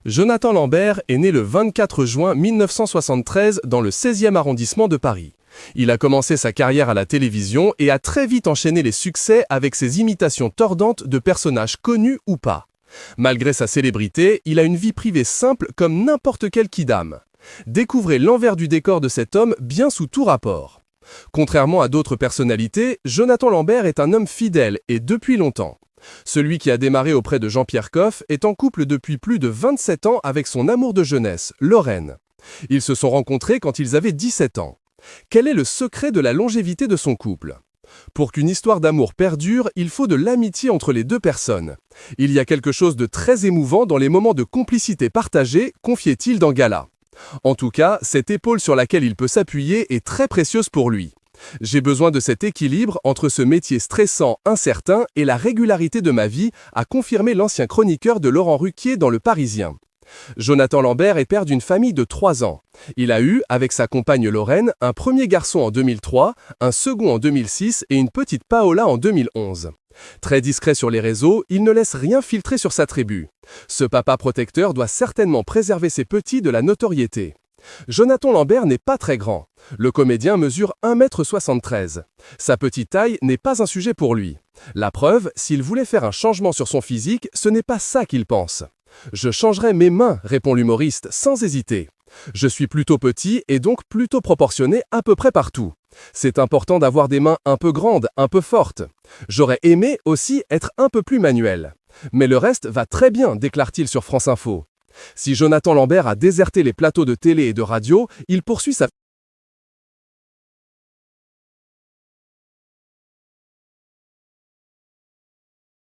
Jonathan Lambert est né le 24 juin 1973 dans le 16e arrondissement de Paris. Il a commencé sa carrière à la télévision et a très vite enchaîné les succès avec ses imitations tordantes de personnages connus ou pas. Malgré sa célébrité, il a une vie privée simple comme n'importe quel kidam. Découvrez l'envers du décor de cet homme bien sous tout rapport. Contrairement à d'autres personnalités, Jonathan Lambert est un homme fidèle et depuis longtemps. Celui qui a démarré auprès de Jean-Pierre Coff est en couple depuis plus de 27 ans avec son amour de jeunesse, Lorraine. Ils se sont rencontrés quand ils avaient 17 ans. Quel est le secret de la longévité de son couple ? Pour qu'une histoire d'amour perdure, il faut de l'amitié entre les deux personnes. Il y a quelque chose de très émouvant dans les moments de complicité partagée, confiait-il dans Gala. En tout cas, cette épaule sur laquelle il peut s'appuyer est très précieuse pour lui. J'ai besoin de cet équilibre entre ce métier stressant, incertain et la régularité de ma vie, a confirmé l'ancien chroniqueur de Laurent Ruquier dans Le Parisien. Jonathan Lambert est père d'une famille de 3 ans. Il a eu, avec sa compagne Lorraine, un premier garçon en 2003, un second en 2006 et une petite Paola en 2011. Très discret sur les réseaux, il ne laisse rien filtrer sur sa tribu. Ce papa protecteur doit certainement préserver ses petits de la notoriété. Jonathan Lambert n'est pas très grand. Le comédien mesure 1,73 m. Sa petite taille n'est pas un sujet pour lui. La preuve, s'il voulait faire un changement sur son physique, ce n'est pas ça qu'il pense. « Je changerai mes mains », répond l'humoriste, sans hésiter. « Je suis plutôt petit et donc plutôt proportionné à peu près partout. C'est important d'avoir des mains un peu grandes, un peu fortes. J'aurais aimé aussi être un peu plus manuel. Mais le reste va très bien », déclare-t-il sur France Info. Si Jonathan Lambert a déserté les plateaux de télé et de radio, il poursuit sa